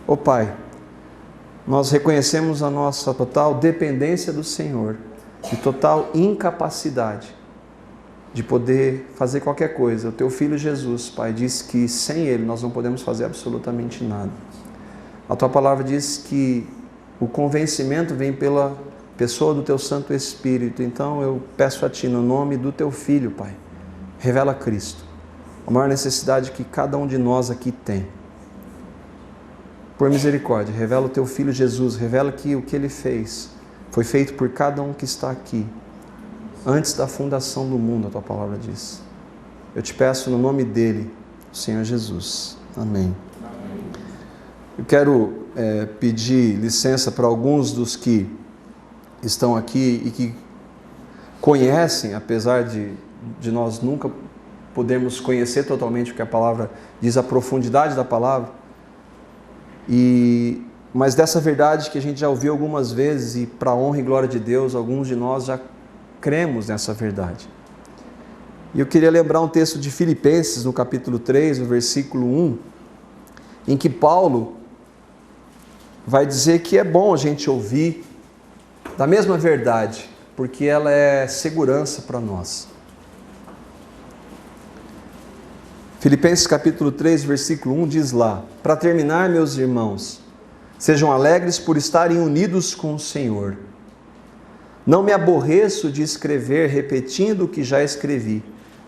Ó Pai, nós reconhecemos a nossa total dependência do Senhor e total incapacidade de poder fazer qualquer coisa. O Teu Filho Jesus, Pai, diz que sem Ele nós não podemos fazer absolutamente nada. A Tua palavra diz que o convencimento vem pela pessoa do Teu Santo Espírito. Então eu peço a Ti, no nome do Teu Filho, Pai, revela Cristo, a maior necessidade que cada um de nós aqui tem. Por misericórdia, revela o Teu Filho Jesus, revela que o que Ele fez foi feito por cada um que está aqui, antes da fundação do mundo, a Tua palavra diz. Eu te peço no nome dEle, o Senhor Jesus. Amém. Eu quero pedir licença para alguns dos que estão aqui e que conhecem, apesar de nós nunca podermos conhecer totalmente o que a palavra diz, a profundidade da palavra, mas dessa verdade que a gente já ouviu algumas vezes, e para a honra e glória de Deus, alguns de nós já cremos nessa verdade. E eu queria lembrar um texto de Filipenses, no capítulo 3, no versículo 1, em que Paulo vai dizer que é bom a gente ouvir da mesma verdade, porque ela é segurança para nós. Filipenses capítulo 3, versículo 1 diz lá: para terminar, meus irmãos, sejam alegres por estarem unidos com o Senhor. Não me aborreço de escrever repetindo o que já escrevi,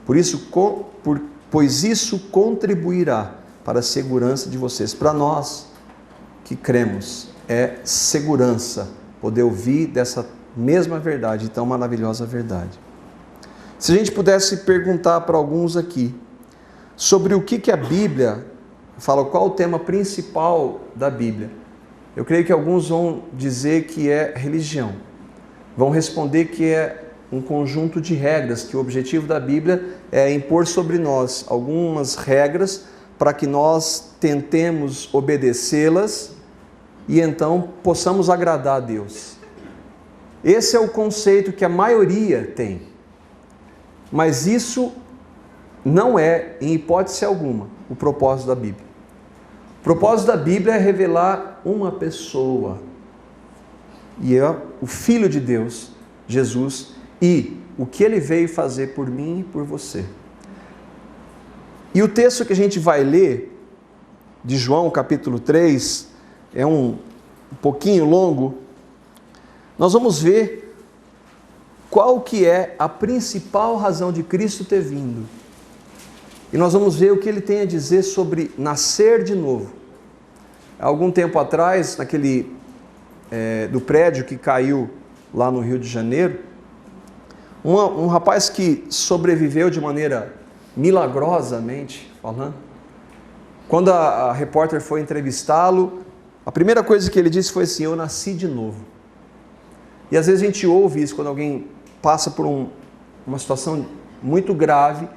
pois isso contribuirá para a segurança de vocês. Para nós que cremos, é segurança poder ouvir dessa mesma verdade, tão maravilhosa verdade. Se a gente pudesse perguntar para alguns aqui sobre o que a Bíblia fala, qual o tema principal da Bíblia, eu creio que alguns vão dizer que é religião. Vão responder que é um conjunto de regras, que o objetivo da Bíblia é impor sobre nós algumas regras para que nós tentemos obedecê-las e então possamos agradar a Deus. Esse é o conceito que a maioria tem. Mas isso não é, em hipótese alguma, o propósito da Bíblia. O propósito da Bíblia é revelar uma pessoa, e é o Filho de Deus, Jesus, e o que Ele veio fazer por mim e por você. E o texto que a gente vai ler, de João capítulo 3, é um pouquinho longo. Nós vamos ver qual que é a principal razão de Cristo ter vindo. E nós vamos ver o que Ele tem a dizer sobre nascer de novo. Há algum tempo atrás, do prédio que caiu lá no Rio de Janeiro, um rapaz que sobreviveu de maneira milagrosamente falando, quando a repórter foi entrevistá-lo, a primeira coisa que ele disse foi assim: eu nasci de novo. E às vezes a gente ouve isso quando alguém passa por uma situação muito grave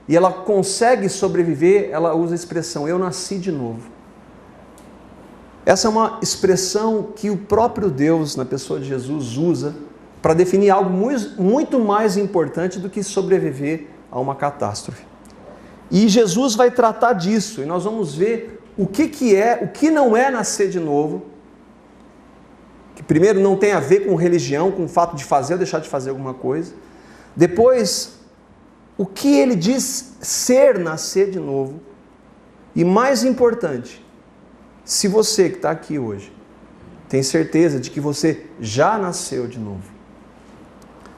e ela consegue sobreviver, ela usa a expressão: eu nasci de novo. Essa é uma expressão que o próprio Deus, na pessoa de Jesus, usa para definir algo muito mais importante do que sobreviver a uma catástrofe. E Jesus vai tratar disso, e nós vamos ver o que não é nascer de novo, que primeiro não tem a ver com religião, com o fato de fazer ou deixar de fazer alguma coisa. Depois, o que ele diz ser nascer de novo. E mais importante, se você que está aqui hoje tem certeza de que você já nasceu de novo.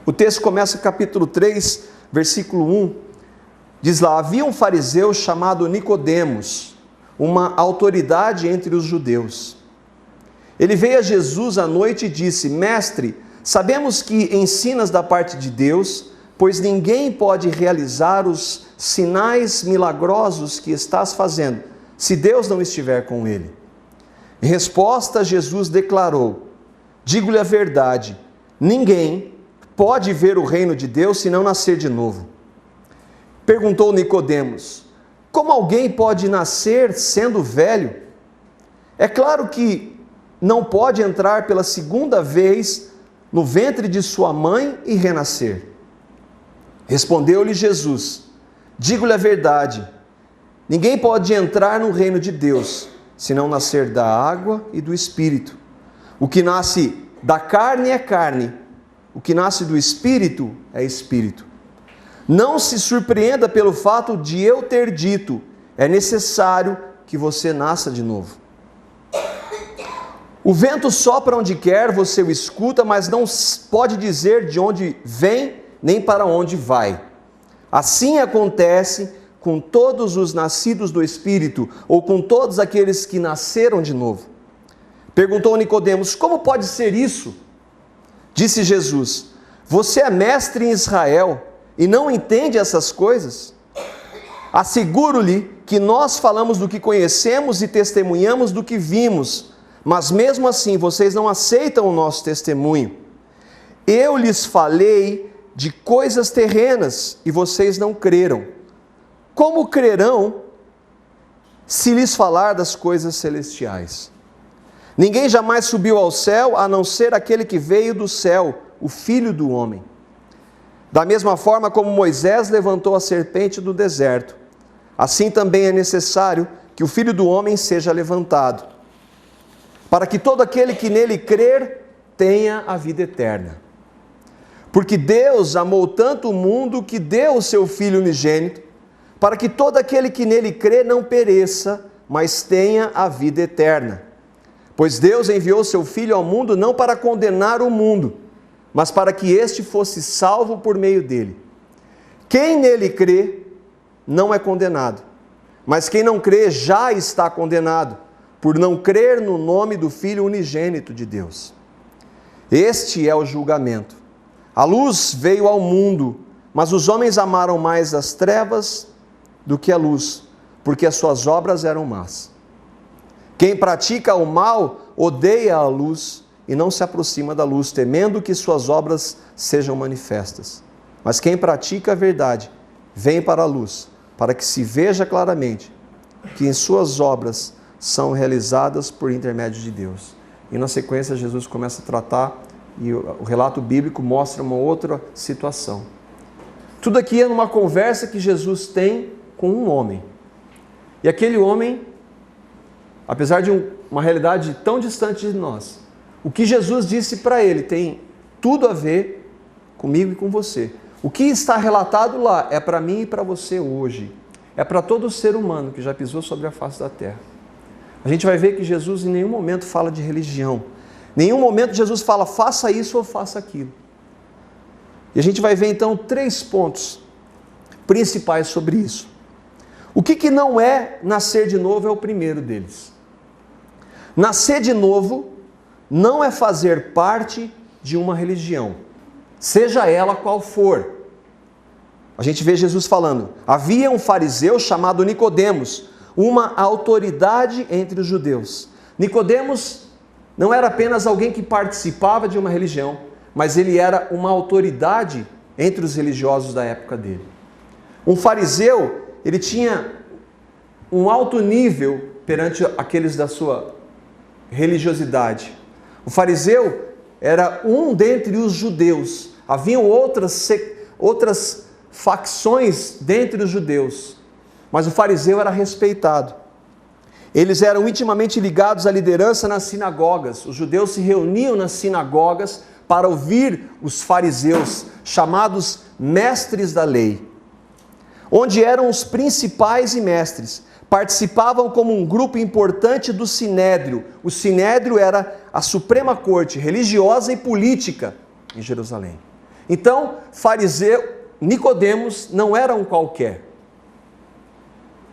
O texto começa capítulo 3, versículo 1, diz lá: havia um fariseu chamado Nicodemos, uma autoridade entre os judeus. Ele veio a Jesus à noite e disse: mestre, sabemos que ensinas da parte de Deus, pois ninguém pode realizar os sinais milagrosos que estás fazendo, se Deus não estiver com ele. Em resposta, Jesus declarou: digo-lhe a verdade, ninguém pode ver o reino de Deus se não nascer de novo. Perguntou Nicodemos: como alguém pode nascer sendo velho? É claro que não pode entrar pela segunda vez no ventre de sua mãe e renascer. Respondeu-lhe Jesus: digo-lhe a verdade, ninguém pode entrar no reino de Deus senão nascer da água e do Espírito. O que nasce da carne é carne, o que nasce do Espírito é Espírito. Não se surpreenda pelo fato de eu ter dito, é necessário que você nasça de novo. O vento sopra onde quer, você o escuta, mas não pode dizer de onde vem, nem para onde vai. Assim acontece com todos os nascidos do Espírito, ou com todos aqueles que nasceram de novo. Perguntou Nicodemos: como pode ser isso? Disse Jesus: você é mestre em Israel e não entende essas coisas? Asseguro-lhe que nós falamos do que conhecemos e testemunhamos do que vimos, mas mesmo assim vocês não aceitam o nosso testemunho. Eu lhes falei de coisas terrenas e vocês não creram. Como crerão se lhes falar das coisas celestiais? Ninguém jamais subiu ao céu a não ser aquele que veio do céu, o Filho do Homem. Da mesma forma como Moisés levantou a serpente do deserto, assim também é necessário que o Filho do Homem seja levantado, para que todo aquele que nele crer tenha a vida eterna. Porque Deus amou tanto o mundo que deu o seu Filho unigênito, para que todo aquele que nele crê não pereça, mas tenha a vida eterna. Pois Deus enviou seu Filho ao mundo não para condenar o mundo, mas para que este fosse salvo por meio dele. Quem nele crê não é condenado, mas quem não crê já está condenado, por não crer no nome do Filho unigênito de Deus. Este é o julgamento. A luz veio ao mundo, mas os homens amaram mais as trevas do que a luz, porque as suas obras eram más. Quem pratica o mal odeia a luz e não se aproxima da luz, temendo que suas obras sejam manifestas. Mas quem pratica a verdade vem para a luz, para que se veja claramente que em suas obras são realizadas por intermédio de Deus. E na sequência Jesus começa a tratar, e o relato bíblico mostra uma outra situação. Tudo aqui é numa conversa que Jesus tem com um homem. E aquele homem, apesar de uma realidade tão distante de nós, o que Jesus disse para ele tem tudo a ver comigo e com você. O que está relatado lá é para mim e para você hoje. É para todo ser humano que já pisou sobre a face da terra. A gente vai ver que Jesus em nenhum momento fala de religião. Em nenhum momento Jesus fala, faça isso ou faça aquilo. E a gente vai ver então 3 pontos principais sobre isso. O que não é nascer de novo é o primeiro deles. Nascer de novo não é fazer parte de uma religião, seja ela qual for. A gente vê Jesus falando, havia um fariseu chamado Nicodemos, uma autoridade entre os judeus. Nicodemos não era apenas alguém que participava de uma religião, mas ele era uma autoridade entre os religiosos da época dele. Um fariseu, ele tinha um alto nível perante aqueles da sua religiosidade. O fariseu era um dentre os judeus. Haviam outras facções dentre os judeus, mas o fariseu era respeitado. Eles eram intimamente ligados à liderança nas sinagogas. Os judeus se reuniam nas sinagogas para ouvir os fariseus, chamados mestres da lei, onde eram os principais e mestres. Participavam como um grupo importante do Sinédrio. O Sinédrio era a suprema corte religiosa e política em Jerusalém. Então, fariseu Nicodemos não era um qualquer.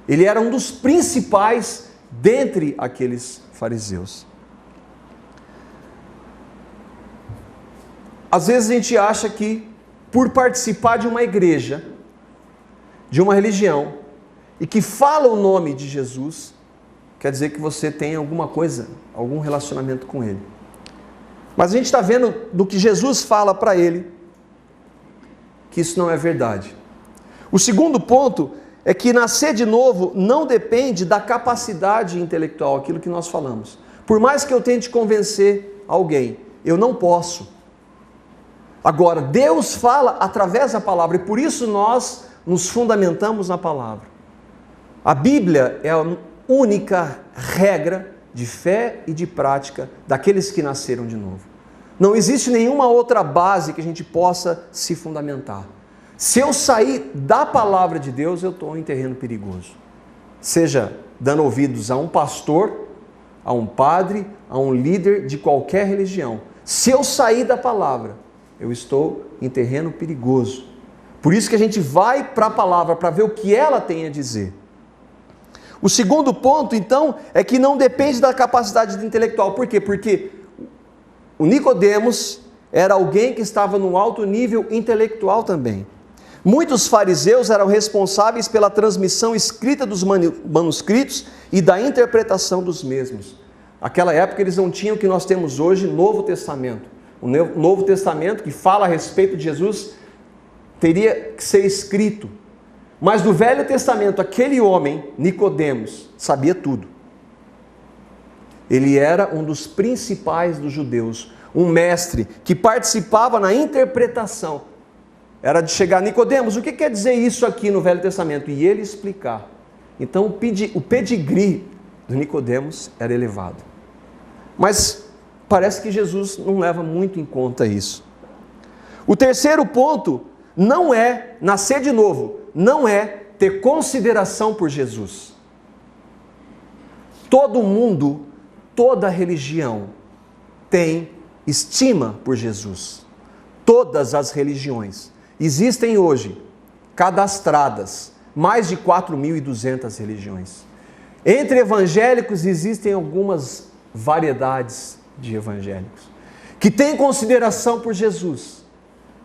Ele era um dos principais dentre aqueles fariseus. Às vezes a gente acha que por participar de uma igreja, de uma religião, e que fala o nome de Jesus, quer dizer que você tem alguma coisa, algum relacionamento com ele. Mas a gente está vendo do que Jesus fala para ele, que isso não é verdade. O segundo ponto é que nascer de novo não depende da capacidade intelectual, aquilo que nós falamos. Por mais que eu tente convencer alguém, eu não posso. Agora, Deus fala através da palavra, e por isso nós nos fundamentamos na palavra. A Bíblia é única regra de fé e de prática daqueles que nasceram de novo. Não existe nenhuma outra base que a gente possa se fundamentar. Se eu sair da palavra de Deus, eu estou em terreno perigoso. Seja dando ouvidos a um pastor, a um padre, a um líder de qualquer religião. Se eu sair da palavra, eu estou em terreno perigoso. Por isso que a gente vai para a palavra, para ver o que ela tem a dizer. O segundo ponto, então, é que não depende da capacidade intelectual. Por quê? Porque o Nicodemos era alguém que estava num alto nível intelectual também. Muitos fariseus eram responsáveis pela transmissão escrita dos manuscritos e da interpretação dos mesmos. Naquela época eles não tinham o que nós temos hoje, Novo Testamento. O Novo Testamento, que fala a respeito de Jesus, teria que ser escrito. Mas no Velho Testamento, aquele homem, Nicodemos, sabia tudo. Ele era um dos principais dos judeus, um mestre que participava na interpretação. Era de chegar, Nicodemos, o que quer dizer isso aqui no Velho Testamento? E ele explicar. Então o pedigree do Nicodemos era elevado. Mas parece que Jesus não leva muito em conta isso. O terceiro ponto não é nascer de novo, não é ter consideração por Jesus. Todo mundo, toda religião tem estima por Jesus. Todas as religiões. Existem hoje, cadastradas, mais de 4.200 religiões. Entre evangélicos existem algumas variedades de evangélicos, que têm consideração por Jesus,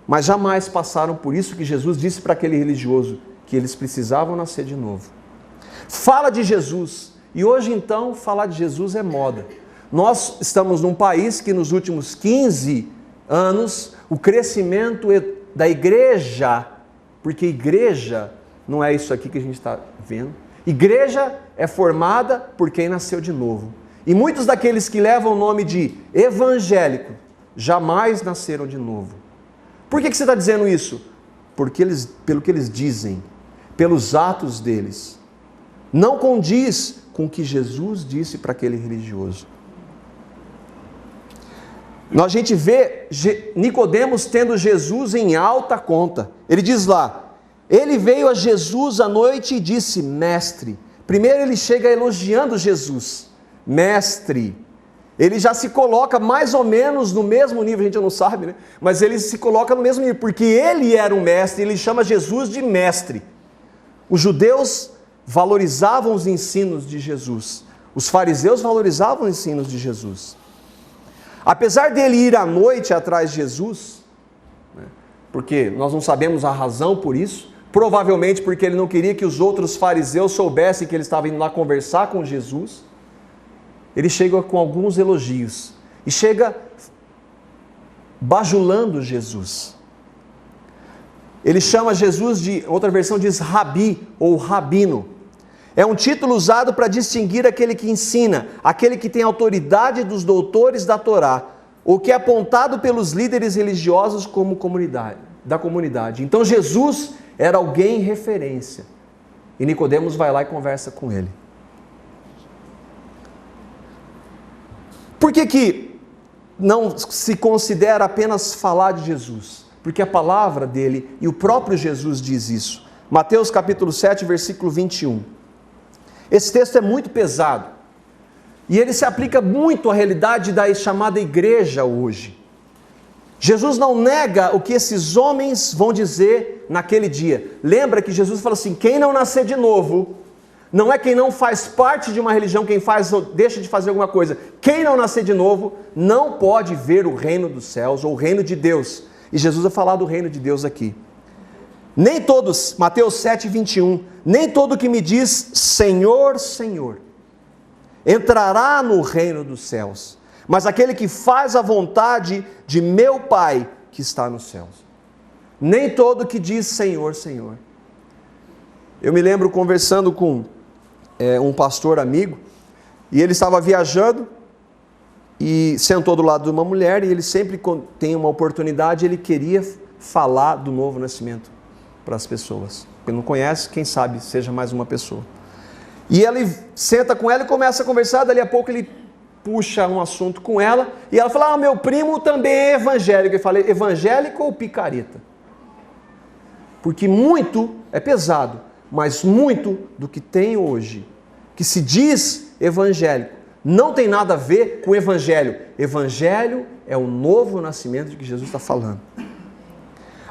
mas jamais passaram por isso que Jesus disse para aquele religioso, que eles precisavam nascer de novo. Fala de Jesus, e hoje então falar de Jesus é moda. Nós estamos num país que nos últimos 15 anos, o crescimento da igreja, porque igreja não é isso aqui que a gente está vendo, igreja é formada por quem nasceu de novo. E muitos daqueles que levam o nome de evangélico, jamais nasceram de novo. Por que você está dizendo isso? Porque pelo que eles dizem, pelos atos deles, não condiz com o que Jesus disse para aquele religioso. A gente vê Nicodemos tendo Jesus em alta conta. Ele diz lá, ele veio a Jesus à noite e disse, mestre. Primeiro ele chega elogiando Jesus, mestre. Ele já se coloca mais ou menos no mesmo nível, a gente não sabe, né? Mas ele se coloca no mesmo nível, porque ele era um mestre, ele chama Jesus de mestre. Os judeus valorizavam os ensinos de Jesus, os fariseus valorizavam os ensinos de Jesus. Apesar dele ir à noite atrás de Jesus, né, porque nós não sabemos a razão por isso, provavelmente porque ele não queria que os outros fariseus soubessem que ele estava indo lá conversar com Jesus, ele chega com alguns elogios, e chega bajulando Jesus. Ele chama Jesus de, outra versão diz rabi, ou rabino. É um título usado para distinguir aquele que ensina, aquele que tem autoridade dos doutores da Torá, o que é apontado pelos líderes religiosos como da comunidade. Então Jesus era alguém em referência. E Nicodemos vai lá e conversa com ele. Por que não se considera apenas falar de Jesus? Porque a palavra dele e o próprio Jesus diz isso. Mateus capítulo 7, versículo 21. Esse texto é muito pesado e ele se aplica muito à realidade da chamada igreja hoje. Jesus não nega o que esses homens vão dizer naquele dia. Lembra que Jesus fala assim, quem não nascer de novo, não é quem não faz parte de uma religião, quem faz ou deixa de fazer alguma coisa. Quem não nascer de novo não pode ver o reino dos céus ou o reino de Deus. E Jesus vai falar do reino de Deus aqui. Nem todos, Mateus 7, 21, nem todo que me diz Senhor, Senhor, entrará no reino dos céus, mas aquele que faz a vontade de meu Pai que está nos céus. Nem todo que diz Senhor, Senhor. Eu me lembro conversando com um pastor amigo, e ele estava viajando, e sentou do lado de uma mulher, e ele sempre tem uma oportunidade, ele queria falar do novo nascimento para as pessoas. Quem não conhece, quem sabe seja mais uma pessoa. E ele senta com ela e começa a conversar, dali a pouco ele puxa um assunto com ela, e ela fala, meu primo também é evangélico. Eu falei, evangélico ou picareta? Porque muito é pesado, mas muito do que tem hoje, que se diz evangélico, não tem nada a ver com evangelho. Evangelho é o novo nascimento de que Jesus está falando.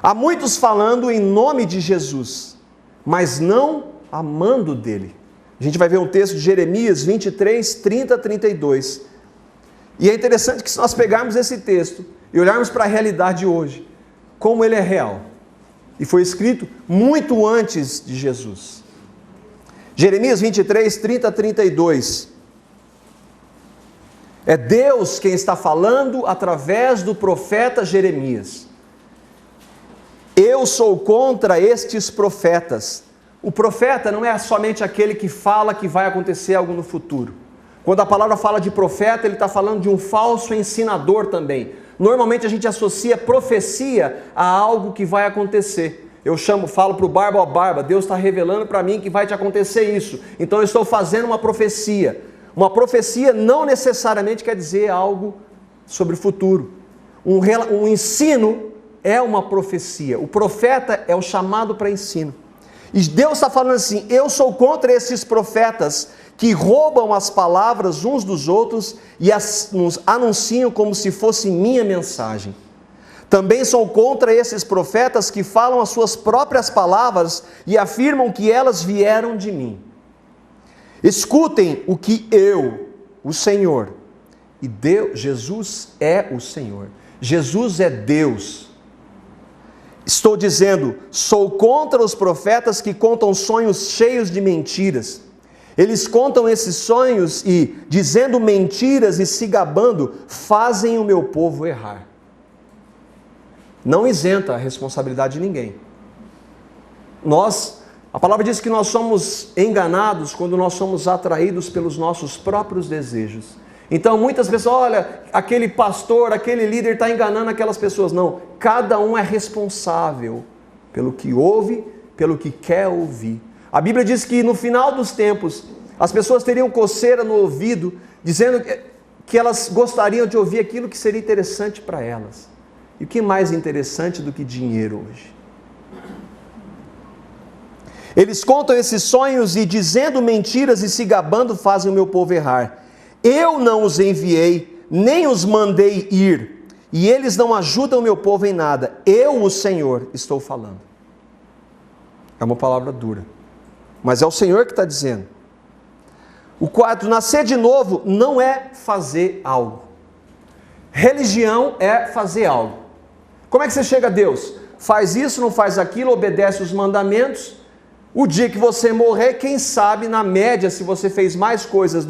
Há muitos falando em nome de Jesus, mas não amando dele. A gente vai ver um texto de Jeremias 23, 30 a 32. E é interessante que se nós pegarmos esse texto e olharmos para a realidade de hoje, como ele é real. E foi escrito muito antes de Jesus. Jeremias 23, 30 a 32. É Deus quem está falando através do profeta Jeremias. Eu sou contra estes profetas. O profeta não é somente aquele que fala que vai acontecer algo no futuro. Quando a palavra fala de profeta, ele está falando de um falso ensinador também. Normalmente a gente associa profecia a algo que vai acontecer. Eu falo para o Barba, ó Barba, Deus está revelando para mim que vai te acontecer isso. Então eu estou fazendo uma profecia. Uma profecia não necessariamente quer dizer algo sobre o futuro. Um ensino é uma profecia. O profeta é o chamado para ensino. E Deus está falando assim, eu sou contra esses profetas que roubam as palavras uns dos outros e nos anunciam como se fosse minha mensagem. Também sou contra esses profetas que falam as suas próprias palavras e afirmam que elas vieram de mim. Escutem o que eu, o Senhor, e Deus, Jesus é o Senhor, Jesus é Deus. Estou dizendo, sou contra os profetas que contam sonhos cheios de mentiras. Eles contam esses sonhos e, dizendo mentiras e se gabando, fazem o meu povo errar. Não isenta a responsabilidade de ninguém. A palavra diz que nós somos enganados quando nós somos atraídos pelos nossos próprios desejos. Então muitas pessoas, olha, aquele pastor, aquele líder está enganando aquelas pessoas. Não, cada um é responsável pelo que ouve, pelo que quer ouvir. A Bíblia diz que no final dos tempos, as pessoas teriam coceira no ouvido, dizendo que elas gostariam de ouvir aquilo que seria interessante para elas. E o que é mais interessante do que dinheiro hoje? Eles contam esses sonhos e dizendo mentiras e se gabando fazem o meu povo errar. Eu não os enviei, nem os mandei ir, e eles não ajudam o meu povo em nada. Eu, o Senhor, estou falando. É uma palavra dura, mas é o Senhor que está dizendo. O quarto, nascer de novo não é fazer algo. Religião é fazer algo. Como é que você chega a Deus? Faz isso, não faz aquilo, obedece os mandamentos. O dia que você morrer, quem sabe, na média, se você fez mais coisas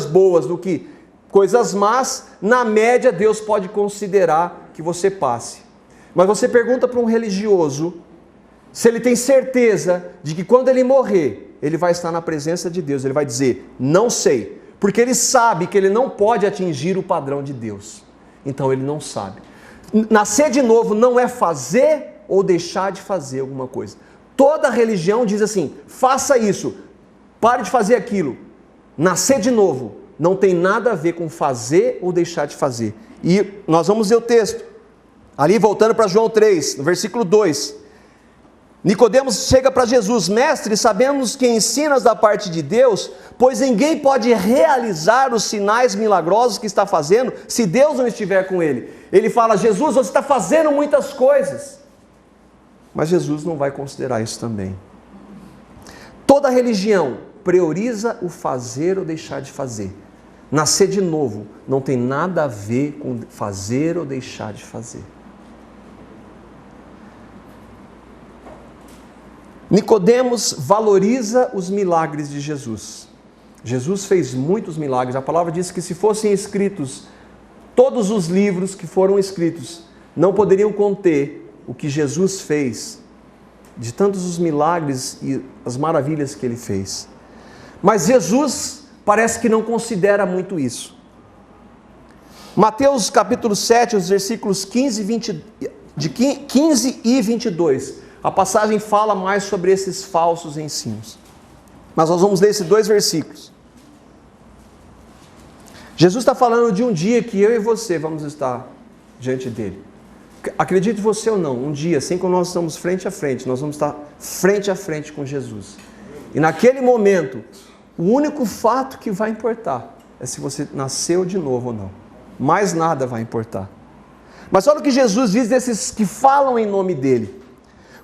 boas do que coisas más, na média Deus pode considerar que você passe. Mas você pergunta para um religioso se ele tem certeza de que quando ele morrer, ele vai estar na presença de Deus. Ele vai dizer, não sei, porque ele sabe que ele não pode atingir o padrão de Deus. Então ele não sabe. Nascer de novo não é fazer ou deixar de fazer alguma coisa. Toda religião diz assim, faça isso, pare de fazer aquilo. Nascer de novo não tem nada a ver com fazer ou deixar de fazer. E nós vamos ver o texto. Ali voltando para João 3, no versículo 2. Nicodemos chega para Jesus, mestre, sabemos que ensinas da parte de Deus, pois ninguém pode realizar os sinais milagrosos que está fazendo, se Deus não estiver com ele. Ele fala, Jesus, você está fazendo muitas coisas. Mas Jesus não vai considerar isso também. Toda religião prioriza o fazer ou deixar de fazer. Nascer de novo não tem nada a ver com fazer ou deixar de fazer. Nicodemos valoriza os milagres de Jesus. Jesus fez muitos milagres. A palavra diz que se fossem escritos todos os livros que foram escritos, não poderiam conter o que Jesus fez, de tantos os milagres e as maravilhas que ele fez. Mas Jesus parece que não considera muito isso. Mateus capítulo 7, os versículos 15 e 22. A passagem fala mais sobre esses falsos ensinos. Mas nós vamos ler esses 2 versículos. Jesus está falando de um dia que eu e você vamos estar diante dele. Acredite você ou não, um dia, assim como nós estamos frente a frente, nós vamos estar frente a frente com Jesus. E naquele momento, o único fato que vai importar é se você nasceu de novo ou não. Mais nada vai importar. Mas olha o que Jesus diz desses que falam em nome dele.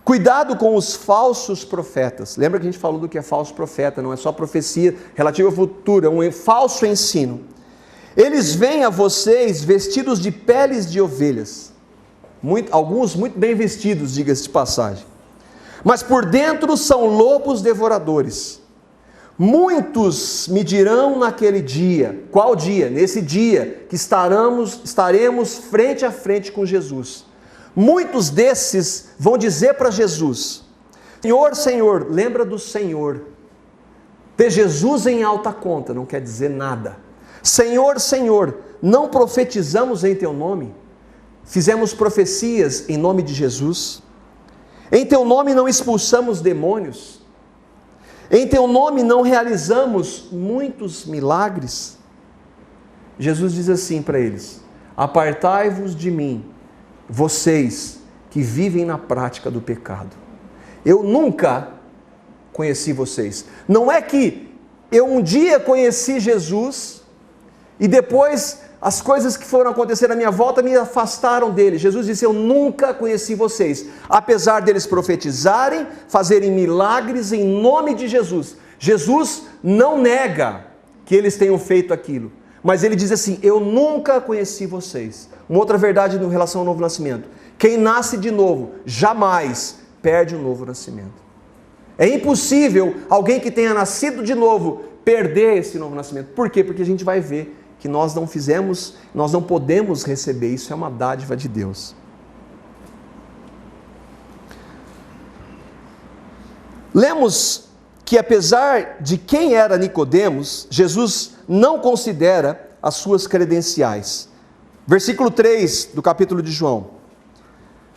Cuidado com os falsos profetas. Lembra que a gente falou do que é falso profeta, não é só profecia relativa ao futuro, é um falso ensino. Eles vêm a vocês vestidos de peles de ovelhas, alguns muito bem vestidos, diga-se de passagem, mas por dentro são lobos devoradores. Muitos me dirão naquele dia. Qual dia? Nesse dia que estaremos frente a frente com Jesus. Muitos desses vão dizer para Jesus: Senhor, Senhor, lembra do Senhor. Ter Jesus em alta conta não quer dizer nada. Senhor, Senhor, não profetizamos em teu nome? Fizemos profecias em nome de Jesus? Em teu nome não expulsamos demônios? Em teu nome não realizamos muitos milagres? Jesus diz assim para eles: apartai-vos de mim, vocês que vivem na prática do pecado. Eu nunca conheci vocês. Não é que eu um dia conheci Jesus e depois as coisas que foram acontecer à minha volta me afastaram dele. Jesus disse: eu nunca conheci vocês, apesar deles profetizarem, fazerem milagres em nome de Jesus. Jesus não nega que eles tenham feito aquilo, mas ele diz assim: eu nunca conheci vocês. Uma outra verdade em relação ao novo nascimento: quem nasce de novo jamais perde o novo nascimento. É impossível alguém que tenha nascido de novo perder esse novo nascimento. Por quê? Porque a gente vai ver que nós não podemos receber, isso é uma dádiva de Deus. Lemos que apesar de quem era Nicodemos, Jesus não considera as suas credenciais. Versículo 3 do capítulo de João.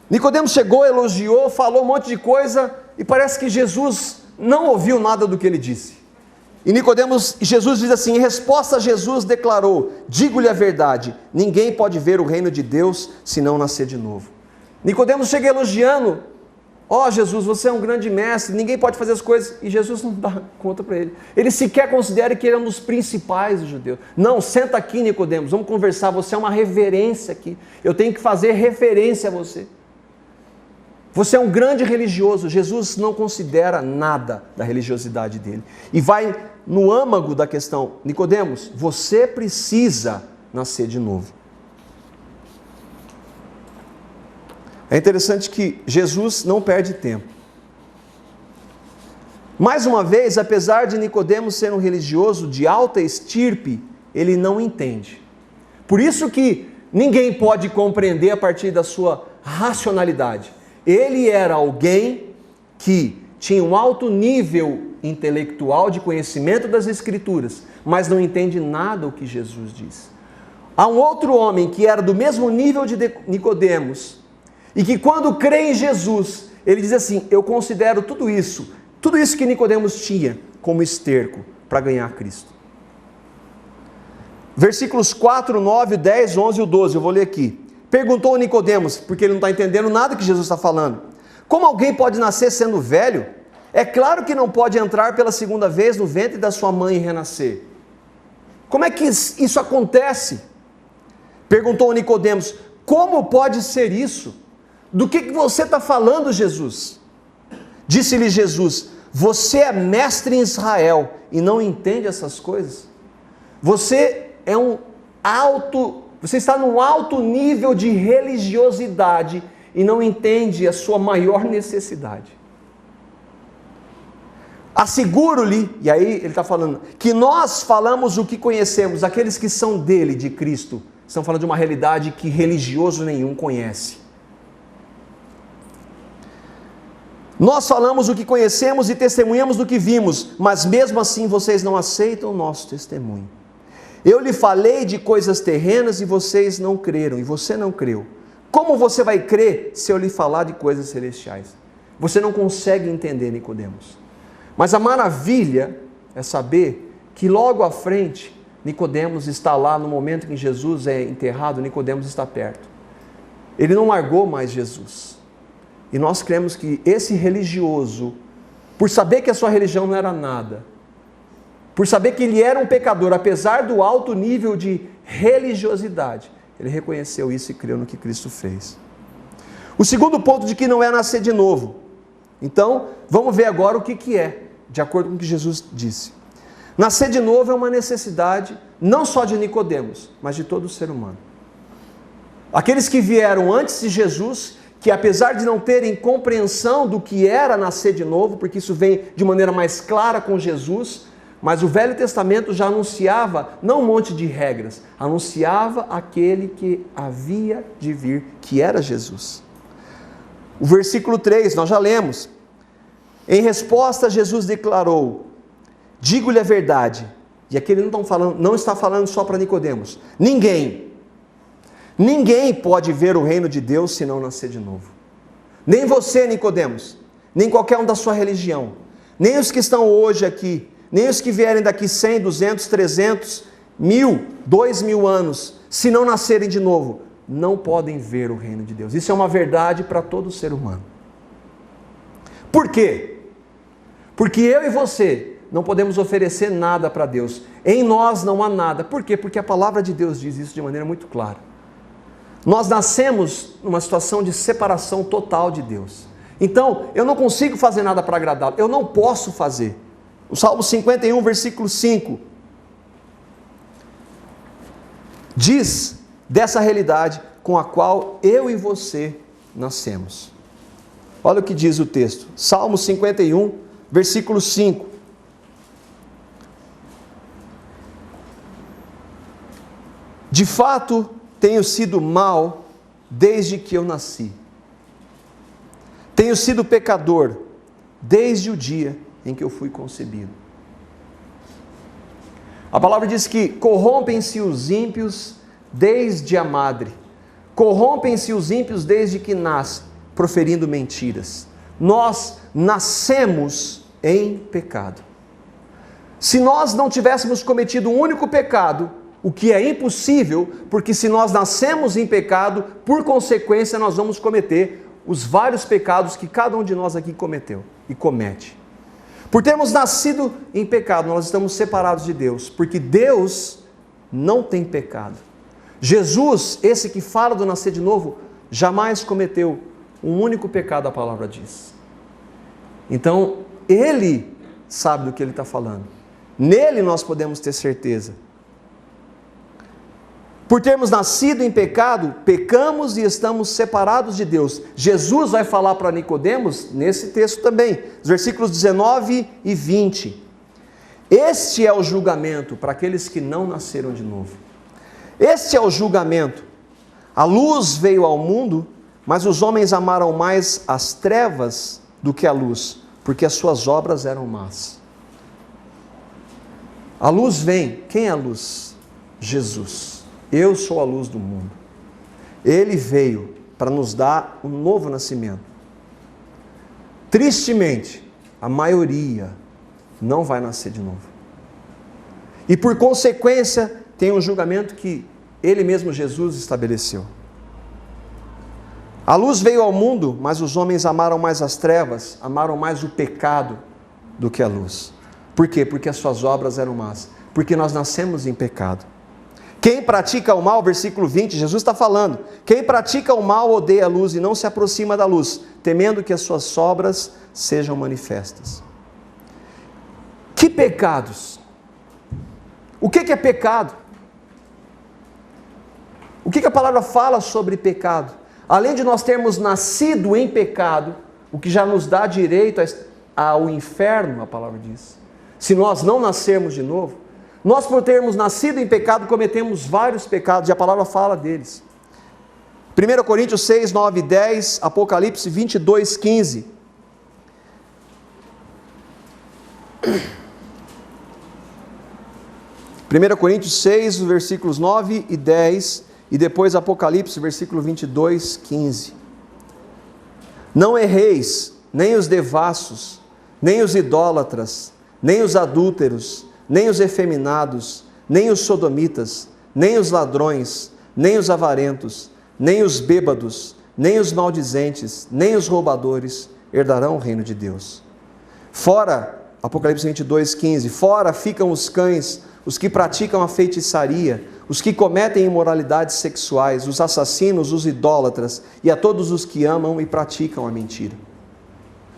Nicodemos chegou, elogiou, falou um monte de coisa e parece que Jesus não ouviu nada do que ele disse. E Jesus diz assim, em resposta a Jesus declarou: digo-lhe a verdade, ninguém pode ver o reino de Deus se não nascer de novo. Nicodemos chega elogiando: ó Jesus, você é um grande mestre, ninguém pode fazer as coisas, e Jesus não dá conta para ele. Ele sequer considera que ele é um dos principais dos judeus. Não, senta aqui Nicodemos, vamos conversar, você é uma reverência aqui, eu tenho que fazer referência a você. Você é um grande religioso. Jesus não considera nada da religiosidade dele. E vai no âmago da questão: Nicodemos, você precisa nascer de novo. É interessante que Jesus não perde tempo. Mais uma vez, apesar de Nicodemos ser um religioso de alta estirpe, ele não entende. Por isso que ninguém pode compreender a partir da sua racionalidade. Ele era alguém que tinha um alto nível intelectual de conhecimento das Escrituras, mas não entende nada o que Jesus diz. Há um outro homem que era do mesmo nível de Nicodemos, e que quando crê em Jesus, ele diz assim: eu considero tudo isso que Nicodemos tinha, como esterco para ganhar Cristo. Versículos 4, 9, 10, 11 e 12, eu vou ler aqui. Perguntou Nicodemos, porque ele não está entendendo nada que Jesus está falando: como alguém pode nascer sendo velho? É claro que não pode entrar pela segunda vez no ventre da sua mãe e renascer. Como é que isso acontece? Perguntou Nicodemos: como pode ser isso? Do que você está falando, Jesus? Disse-lhe Jesus: você é mestre em Israel e não entende essas coisas? Você está num alto nível de religiosidade e não entende a sua maior necessidade. Asseguro-lhe, e aí ele está falando, que nós falamos o que conhecemos, aqueles que são dele, de Cristo, estão falando de uma realidade que religioso nenhum conhece. Nós falamos o que conhecemos e testemunhamos do que vimos, mas mesmo assim vocês não aceitam o nosso testemunho. Eu lhe falei de coisas terrenas e vocês não creram, e você não creu. Como você vai crer se eu lhe falar de coisas celestiais? Você não consegue entender, Nicodemos. Mas a maravilha é saber que logo à frente, Nicodemos está lá no momento em que Jesus é enterrado, Nicodemos está perto. Ele não largou mais Jesus. E nós cremos que esse religioso, por saber que a sua religião não era nada, por saber que ele era um pecador, apesar do alto nível de religiosidade, ele reconheceu isso e creu no que Cristo fez. O segundo ponto de que não é nascer de novo. Então, vamos ver agora o que é, de acordo com o que Jesus disse. Nascer de novo é uma necessidade, não só de Nicodemos, mas de todo ser humano. Aqueles que vieram antes de Jesus, que apesar de não terem compreensão do que era nascer de novo, porque isso vem de maneira mais clara com Jesus, mas o Velho Testamento já anunciava, não um monte de regras, anunciava aquele que havia de vir, que era Jesus. O versículo 3, nós já lemos. Em resposta, Jesus declarou: digo-lhe a verdade. E aqui ele não está falando só para Nicodemos. Ninguém pode ver o reino de Deus se não nascer de novo. Nem você, Nicodemos, nem qualquer um da sua religião, nem os que estão hoje aqui, nem os que vierem daqui 100, 200, 300, 1000, 2000 anos, se não nascerem de novo, não podem ver o reino de Deus. Isso é uma verdade para todo ser humano. Por quê? Porque eu e você não podemos oferecer nada para Deus. Em nós não há nada. Por quê? Porque a palavra de Deus diz isso de maneira muito clara. Nós nascemos numa situação de separação total de Deus. Então, eu não consigo fazer nada para agradá-lo. Eu não posso fazer. O Salmo 51, versículo 5, diz dessa realidade com a qual eu e você nascemos. Olha o que diz o texto. Salmo 51, versículo 5. De fato, tenho sido mau desde que eu nasci. Tenho sido pecador desde o dia em que eu fui concebido. A palavra diz que corrompem-se os ímpios desde a madre. Corrompem-se os ímpios desde que nascem, proferindo mentiras. Nós nascemos em pecado. Se nós não tivéssemos cometido um único pecado, o que é impossível, porque se nós nascemos em pecado, por consequência nós vamos cometer os vários pecados que cada um de nós aqui cometeu e comete. Por termos nascido em pecado, nós estamos separados de Deus, porque Deus não tem pecado. Jesus, esse que fala do nascer de novo, jamais cometeu um único pecado, a palavra diz. Então, Ele sabe do que Ele está falando. Nele nós podemos ter certeza. Por termos nascido em pecado, pecamos e estamos separados de Deus. Jesus vai falar para Nicodemos nesse texto também, os versículos 19 e 20. Este é o julgamento para aqueles que não nasceram de novo. Este é o julgamento. A luz veio ao mundo, mas os homens amaram mais as trevas do que a luz, porque as suas obras eram más. A luz vem. Quem é a luz? Jesus. Eu sou a luz do mundo. Ele veio para nos dar um novo nascimento. Tristemente, a maioria não vai nascer de novo. E por consequência, tem um julgamento que Ele mesmo, Jesus, estabeleceu. A luz veio ao mundo, mas os homens amaram mais as trevas, amaram mais o pecado do que a luz. Por quê? Porque as suas obras eram más. Porque nós nascemos em pecado. Quem pratica o mal, versículo 20, Jesus está falando, quem pratica o mal odeia a luz e não se aproxima da luz, temendo que as suas obras sejam manifestas. Que pecados? O que é pecado? O que a palavra fala sobre pecado? Além de nós termos nascido em pecado, o que já nos dá direito ao inferno, a palavra diz. Se nós não nascermos de novo, nós por termos nascido em pecado, cometemos vários pecados, e a palavra fala deles. 1 Coríntios 6, 9 e 10, Apocalipse 22, 15. 1 Coríntios 6, versículos 9 e 10, e depois Apocalipse, versículo 22, 15. Não erreis, nem os devassos, nem os idólatras, nem os adúlteros, nem os efeminados, nem os sodomitas, nem os ladrões, nem os avarentos, nem os bêbados, nem os maldizentes, nem os roubadores herdarão o reino de Deus. Fora, Apocalipse 22:15, fora ficam os cães, os que praticam a feitiçaria, os que cometem imoralidades sexuais, os assassinos, os idólatras, e a todos os que amam e praticam a mentira.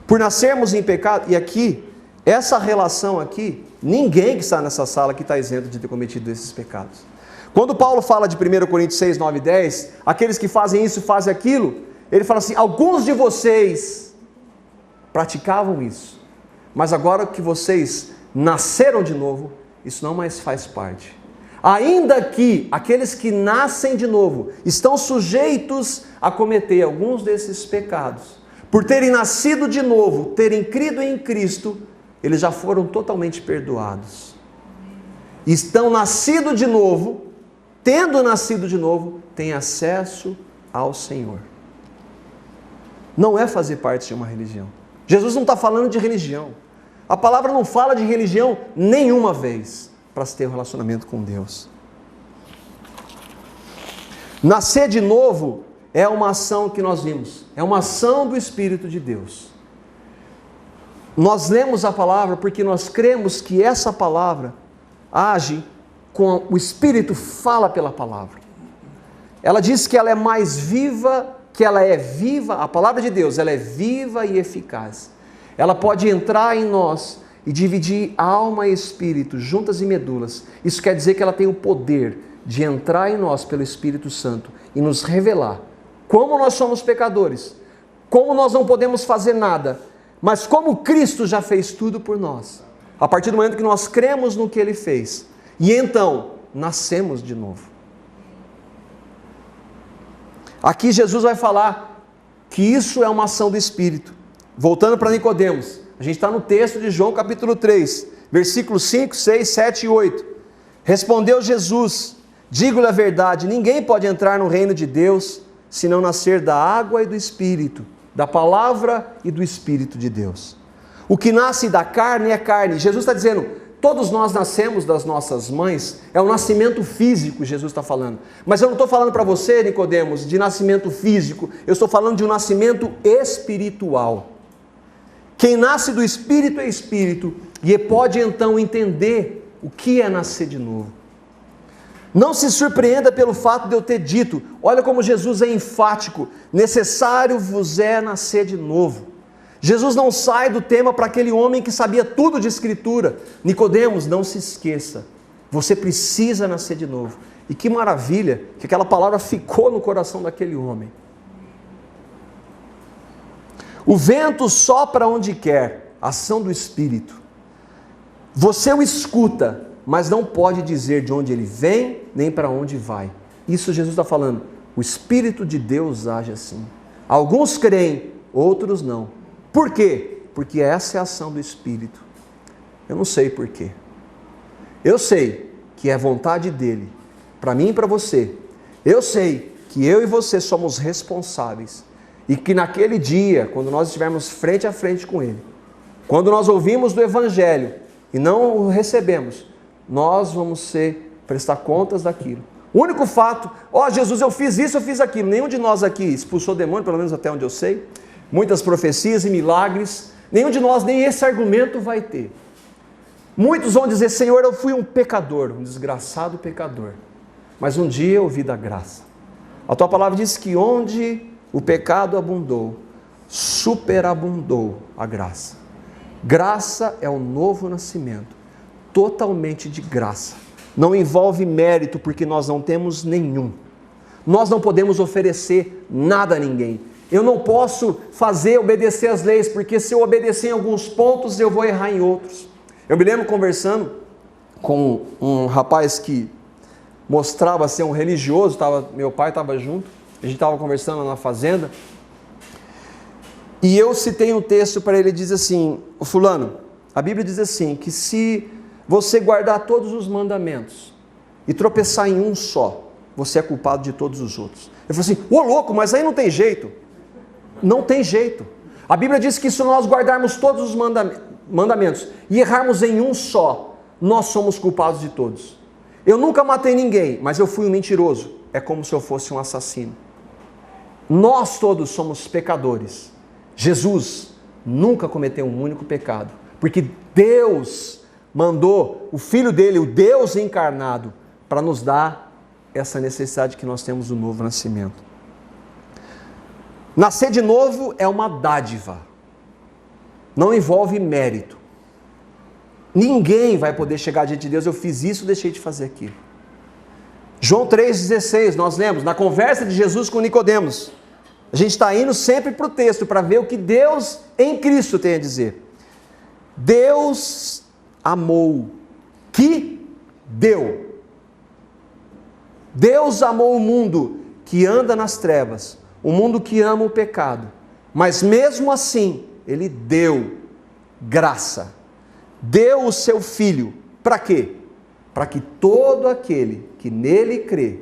Por nascermos em pecado, e aqui, essa relação aqui, ninguém que está nessa sala aqui está isento de ter cometido esses pecados. Quando Paulo fala de 1 Coríntios 6, 9 e 10, aqueles que fazem isso, fazem aquilo, ele fala assim, alguns de vocês praticavam isso, mas agora que vocês nasceram de novo, isso não mais faz parte. Ainda que aqueles que nascem de novo estão sujeitos a cometer alguns desses pecados, por terem nascido de novo, terem crido em Cristo, eles já foram totalmente perdoados. Estão nascidos de novo, tendo nascido de novo, têm acesso ao Senhor. Não é fazer parte de uma religião. Jesus não está falando de religião. A palavra não fala de religião nenhuma vez para se ter um relacionamento com Deus. Nascer de novo é uma ação que nós vimos. É uma ação do Espírito de Deus. Nós lemos a palavra porque nós cremos que essa palavra age com o Espírito, fala pela palavra. Ela diz que ela é mais viva, que ela é viva, a palavra de Deus, ela é viva e eficaz. Ela pode entrar em nós e dividir alma e espírito, juntas e medulas. Isso quer dizer que ela tem o poder de entrar em nós pelo Espírito Santo e nos revelar como nós somos pecadores, como nós não podemos fazer nada, mas como Cristo já fez tudo por nós. A partir do momento que nós cremos no que Ele fez, e então nascemos de novo. Aqui Jesus vai falar que isso é uma ação do Espírito. Voltando para Nicodemos, a gente está no texto de João capítulo 3, versículos 5, 6, 7 e 8. Respondeu Jesus, digo-lhe a verdade, ninguém pode entrar no reino de Deus, se não nascer da água e do Espírito, da palavra e do Espírito de Deus. O que nasce da carne é carne. Jesus está dizendo, todos nós nascemos das nossas mães, é um nascimento físico, Jesus está falando. Mas eu não estou falando para você, Nicodemos, de nascimento físico, eu estou falando de um nascimento espiritual. Quem nasce do Espírito é Espírito, e pode então entender o que é nascer de novo. Não se surpreenda pelo fato de eu ter dito, olha como Jesus é enfático, necessário vos é nascer de novo. Jesus não sai do tema para aquele homem que sabia tudo de Escritura. Nicodemos, não se esqueça, você precisa nascer de novo. E que maravilha que aquela palavra ficou no coração daquele homem. O vento sopra onde quer, ação do Espírito. Você o escuta, mas não pode dizer de onde ele vem, nem para onde vai. Isso Jesus está falando. O Espírito de Deus age assim. Alguns creem, outros não. Por quê? Porque essa é a ação do Espírito. Eu não sei por quê. Eu sei que é vontade dele, para mim e para você. Eu sei que eu e você somos responsáveis. E que naquele dia, quando nós estivermos frente a frente com ele, quando nós ouvimos do Evangelho e não o recebemos, nós vamos prestar contas daquilo. O único fato, Jesus, eu fiz isso, eu fiz aquilo. Nenhum de nós aqui expulsou demônio, pelo menos até onde eu sei. Muitas profecias e milagres. Nenhum de nós nem esse argumento vai ter. Muitos vão dizer, Senhor, eu fui um pecador, um desgraçado pecador. Mas um dia eu ouvi da graça. A tua palavra diz que onde o pecado abundou, superabundou a graça. Graça é o novo nascimento. Totalmente de graça, não envolve mérito porque nós não temos nenhum, nós não podemos oferecer nada a ninguém, eu não posso obedecer as leis, porque se eu obedecer em alguns pontos eu vou errar em outros. Eu me lembro conversando com um rapaz que mostrava ser um religioso, meu pai estava junto, a gente estava conversando na fazenda, e eu citei um texto para ele, diz assim, o fulano, a Bíblia diz assim, que se você guardar todos os mandamentos e tropeçar em um só, você é culpado de todos os outros. Eu falei assim, louco, mas aí não tem jeito. Não tem jeito. A Bíblia diz que se nós guardarmos todos os mandamentos, mandamentos e errarmos em um só, nós somos culpados de todos. Eu nunca matei ninguém, mas eu fui um mentiroso. É como se eu fosse um assassino. Nós todos somos pecadores. Jesus nunca cometeu um único pecado, porque Deus mandou o Filho dele, o Deus encarnado, para nos dar essa necessidade que nós temos do novo nascimento. Nascer de novo é uma dádiva, não envolve mérito. Ninguém vai poder chegar diante de Deus, eu fiz isso, deixei de fazer aquilo. João 3,16, nós lemos, na conversa de Jesus com Nicodemos, a gente está indo sempre para o texto, para ver o que Deus em Cristo tem a dizer. Deus amou, que deu. Deus amou o mundo que anda nas trevas, o mundo que ama o pecado, mas mesmo assim, Ele deu graça, deu o seu Filho, para quê? Para que todo aquele que nele crê,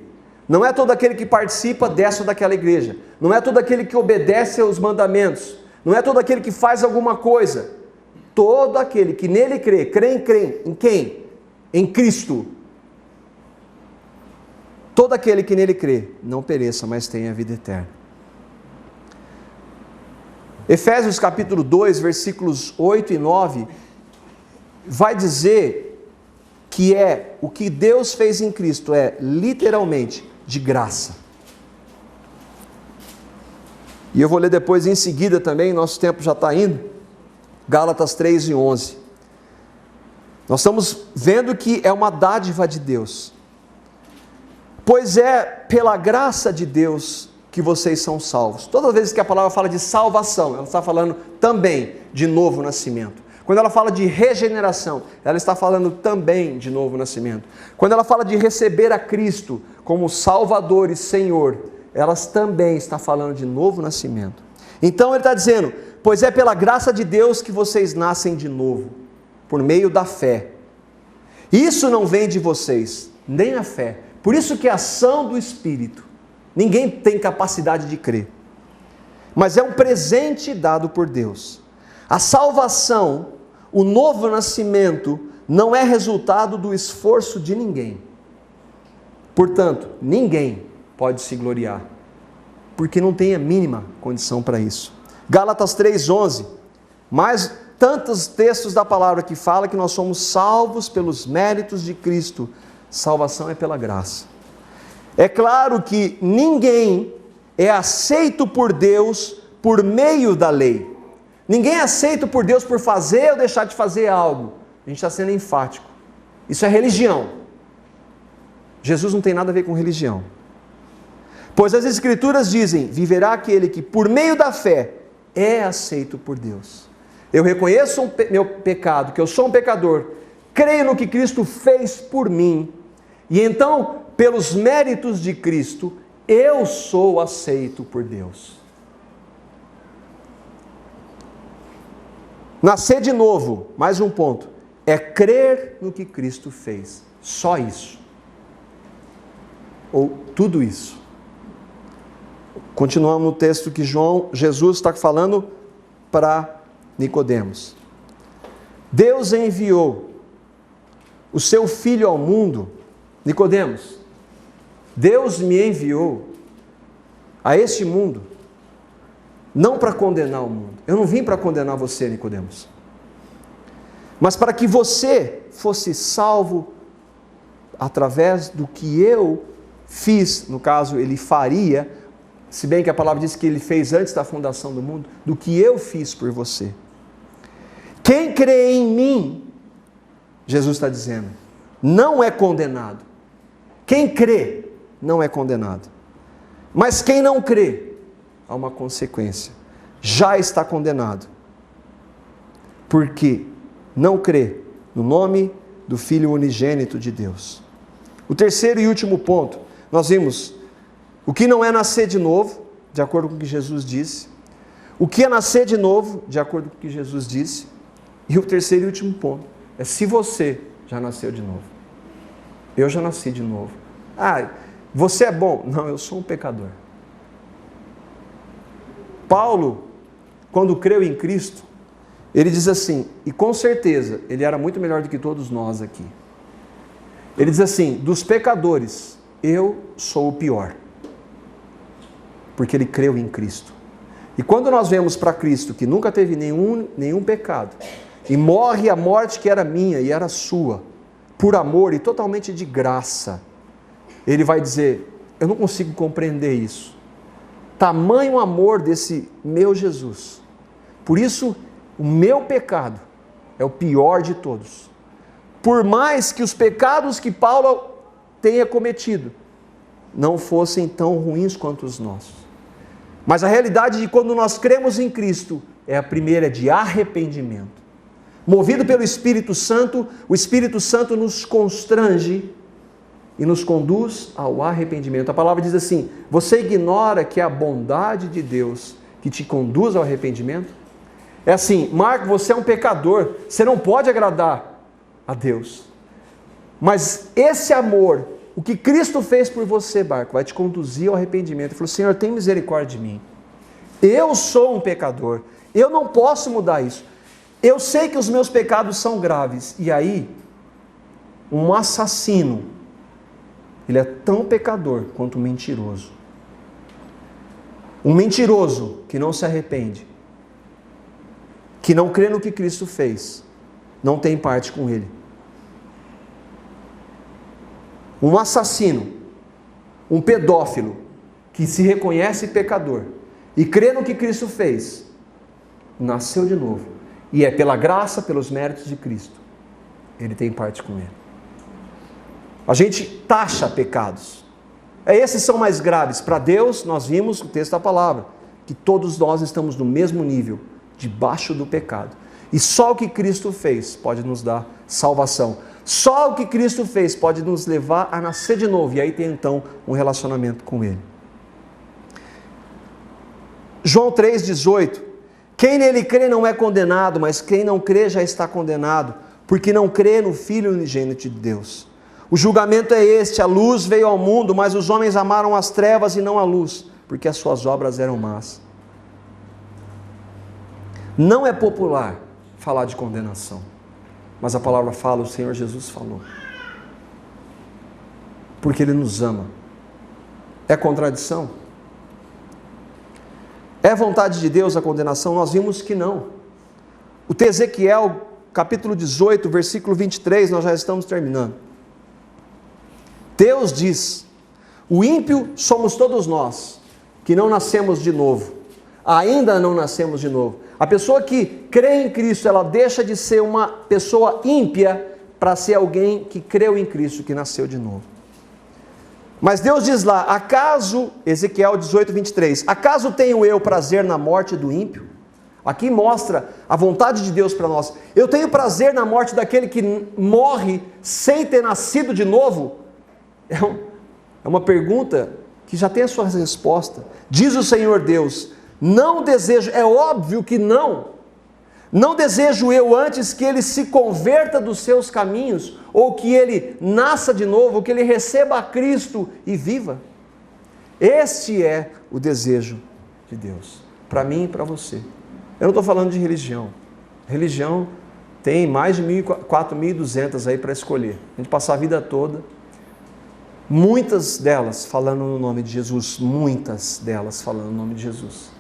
não é todo aquele que participa dessa ou daquela igreja, não é todo aquele que obedece aos mandamentos, não é todo aquele que faz alguma coisa, todo aquele que nele crê, crê em quem? Em Cristo. Todo aquele que nele crê, não pereça, mas tenha a vida eterna. Efésios capítulo 2, versículos 8 e 9, vai dizer que o que Deus fez em Cristo é literalmente de graça. E eu vou ler depois em seguida também, nosso tempo já está indo, Gálatas 3 e 11. Nós estamos vendo que é uma dádiva de Deus. Pois é pela graça de Deus que vocês são salvos. Todas as vezes que a palavra fala de salvação, ela está falando também de novo nascimento. Quando ela fala de regeneração, ela está falando também de novo nascimento. Quando ela fala de receber a Cristo como Salvador e Senhor, ela também está falando de novo nascimento. Então ele está dizendo, pois é pela graça de Deus que vocês nascem de novo, por meio da fé. Isso não vem de vocês, nem a fé. Por isso que é ação do Espírito. Ninguém tem capacidade de crer. Mas é um presente dado por Deus. A salvação, o novo nascimento, não é resultado do esforço de ninguém. Portanto, ninguém pode se gloriar, porque não tem a mínima condição para isso. Gálatas 3,11, mais tantos textos da palavra que fala que nós somos salvos pelos méritos de Cristo. Salvação é pela graça. É claro que ninguém é aceito por Deus por meio da lei. Ninguém é aceito por Deus por fazer ou deixar de fazer algo. A gente está sendo enfático. Isso é religião. Jesus não tem nada a ver com religião. Pois as Escrituras dizem, viverá aquele que por meio da fé é aceito por Deus. Eu reconheço meu pecado, que eu sou um pecador, creio no que Cristo fez por mim, e então, pelos méritos de Cristo, eu sou aceito por Deus. Nascer de novo, mais um ponto, é crer no que Cristo fez. Só isso. Ou tudo isso. Continuamos no texto que Jesus está falando para Nicodemos. Deus enviou o seu Filho ao mundo. Nicodemos, Deus me enviou a este mundo, não para condenar o mundo. Eu não vim para condenar você, Nicodemos, mas para que você fosse salvo através do que eu fiz, no caso ele faria, se bem que a palavra diz que ele fez antes da fundação do mundo, do que eu fiz por você. Quem crê em mim, Jesus está dizendo, não é condenado. Quem crê não é condenado. Mas quem não crê, há uma consequência. Já está condenado. Porque não crê no nome do Filho unigênito de Deus. O terceiro e último ponto, nós vimos o que não é nascer de novo, de acordo com o que Jesus disse. O que é nascer de novo, de acordo com o que Jesus disse. E o terceiro e último ponto é se você já nasceu de novo. Eu já nasci de novo. Ah, você é bom? Não, eu sou um pecador. Paulo, quando creu em Cristo, Ele diz assim, e com certeza, ele era muito melhor do que todos nós aqui. Ele diz assim, dos pecadores, eu sou o pior. Porque ele creu em Cristo. E quando nós vemos para Cristo, que nunca teve nenhum pecado, e morre a morte que era minha e era sua, por amor e totalmente de graça, ele vai dizer, eu não consigo compreender isso. Tamanho amor desse meu Jesus. Por isso, o meu pecado é o pior de todos. Por mais que os pecados que Paulo tenha cometido não fossem tão ruins quanto os nossos. Mas a realidade de quando nós cremos em Cristo é a primeira de arrependimento. Movido pelo Espírito Santo, o Espírito Santo nos constrange e nos conduz ao arrependimento. A palavra diz assim, você ignora que é a bondade de Deus que te conduz ao arrependimento? É assim, Marco, você é um pecador, você não pode agradar a Deus. Mas esse amor, o que Cristo fez por você, Marco, vai te conduzir ao arrependimento. Ele falou, Senhor, tem misericórdia de mim. Eu sou um pecador, eu não posso mudar isso. Eu sei que os meus pecados são graves. E aí, um assassino, ele é tão pecador quanto um mentiroso. Um mentiroso que não se arrepende, que não crê no que Cristo fez, não tem parte com ele. Um assassino, um pedófilo, que se reconhece pecador e crê no que Cristo fez, nasceu de novo. E é pela graça, pelos méritos de Cristo, ele tem parte com ele. A gente taxa pecados. Esses são mais graves. Para Deus, nós vimos o texto da palavra, que todos nós estamos no mesmo nível, debaixo do pecado. E só o que Cristo fez pode nos dar salvação. Só o que Cristo fez pode nos levar a nascer de novo. E aí tem então um relacionamento com Ele. João 3,18. Quem nele crê não é condenado, mas quem não crê já está condenado, porque não crê no Filho unigênito de Deus. O julgamento é este, a luz veio ao mundo, mas os homens amaram as trevas e não a luz, porque as suas obras eram más. Não é popular falar de condenação, mas a palavra fala, o Senhor Jesus falou. Porque Ele nos ama. É contradição? É vontade de Deus a condenação? Nós vimos que não. O texto de Ezequiel, capítulo 18, versículo 23, nós já estamos terminando. Deus diz, o ímpio somos todos nós, que não nascemos de novo, ainda não nascemos de novo. A pessoa que crê em Cristo, ela deixa de ser uma pessoa ímpia para ser alguém que creu em Cristo, que nasceu de novo. Mas Deus diz lá, acaso, Ezequiel 18, 23, acaso tenho eu prazer na morte do ímpio? Aqui mostra a vontade de Deus para nós. Eu tenho prazer na morte daquele que morre sem ter nascido de novo? É uma pergunta que já tem a sua resposta. Diz o Senhor Deus, não desejo, é óbvio que não desejo eu antes que ele se converta dos seus caminhos, ou que ele nasça de novo, ou que ele receba a Cristo e viva. Este é o desejo de Deus, para mim e para você. Eu não estou falando de religião. Religião tem mais de 4.200 aí para escolher. A gente passar a vida toda, muitas delas falando no nome de Jesus, muitas delas falando no nome de Jesus.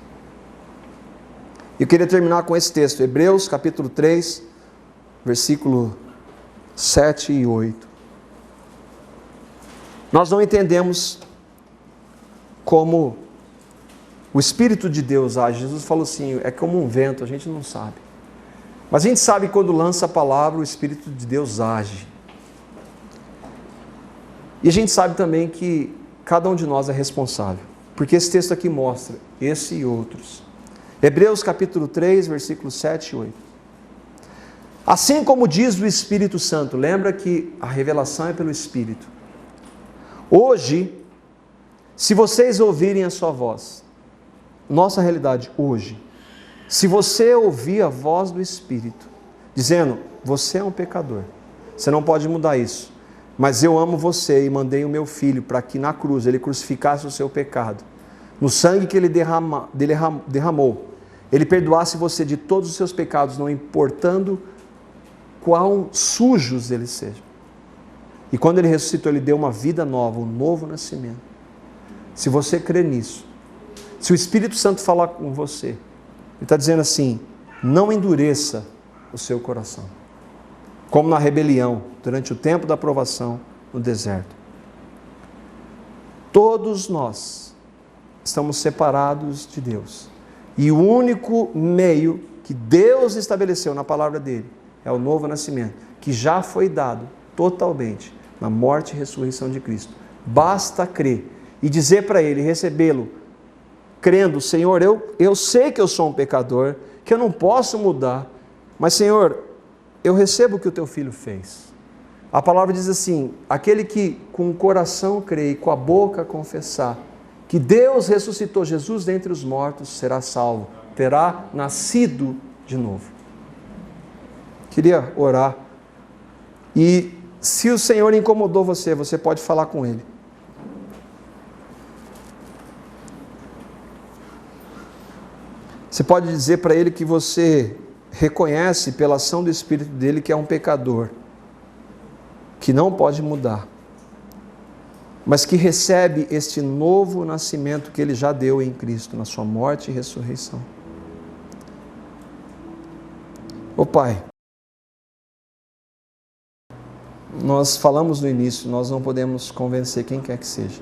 Eu queria terminar com esse texto, Hebreus capítulo 3, versículo 7 e 8. Nós não entendemos como o Espírito de Deus age. Jesus falou assim, é como um vento, a gente não sabe. Mas a gente sabe que quando lança a palavra, o Espírito de Deus age. E a gente sabe também que cada um de nós é responsável, porque esse texto aqui mostra esse e outros. Hebreus capítulo 3, versículos 7 e 8. Assim como diz o Espírito Santo, lembra que a revelação é pelo Espírito. Hoje, se vocês ouvirem a sua voz, nossa realidade hoje, se você ouvir a voz do Espírito, dizendo, você é um pecador, você não pode mudar isso, mas eu amo você e mandei o meu filho para que na cruz ele crucificasse o seu pecado, no sangue que ele derramou, Ele perdoasse você de todos os seus pecados, não importando quão sujos eles sejam. E quando Ele ressuscitou, Ele deu uma vida nova, um novo nascimento. Se você crê nisso, se o Espírito Santo falar com você, Ele está dizendo assim, não endureça o seu coração. Como na rebelião, durante o tempo da provação no deserto. Todos nós estamos separados de Deus. E o único meio que Deus estabeleceu na palavra dele é o novo nascimento, que já foi dado totalmente na morte e ressurreição de Cristo. Basta crer e dizer para ele, recebê-lo, crendo, Senhor, eu sei que eu sou um pecador, que eu não posso mudar, mas Senhor, eu recebo o que o teu filho fez. A palavra diz assim, aquele que com o coração crê e com a boca confessar que Deus ressuscitou Jesus dentre os mortos, será salvo, terá nascido de novo. Queria orar. E se o Senhor incomodou você, você pode falar com Ele. Você pode dizer para Ele que você reconhece pela ação do Espírito dele que é um pecador, que não pode mudar, mas que recebe este novo nascimento que Ele já deu em Cristo, na sua morte e ressurreição. Ô Pai, nós falamos no início, nós não podemos convencer quem quer que seja,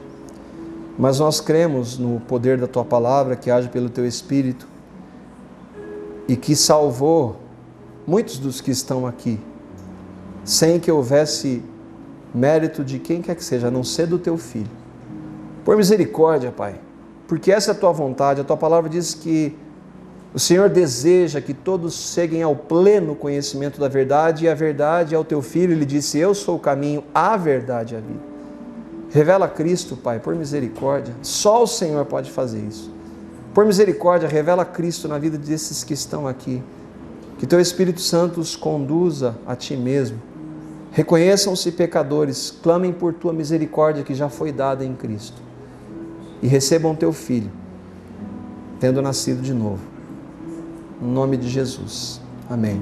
mas nós cremos no poder da Tua Palavra, que age pelo Teu Espírito, e que salvou muitos dos que estão aqui, sem que houvesse mérito de quem quer que seja, a não ser do Teu Filho. Por misericórdia, Pai, porque essa é a Tua vontade, a Tua Palavra diz que o Senhor deseja que todos cheguem ao pleno conhecimento da verdade, e a verdade é o Teu Filho. Ele disse, eu sou o caminho, a verdade e a vida. Revela Cristo, Pai, por misericórdia. Só o Senhor pode fazer isso. Por misericórdia, revela Cristo na vida desses que estão aqui. Que Teu Espírito Santo os conduza a Ti mesmo. Reconheçam-se pecadores, clamem por Tua misericórdia que já foi dada em Cristo. E recebam Teu Filho, tendo nascido de novo. Em nome de Jesus. Amém.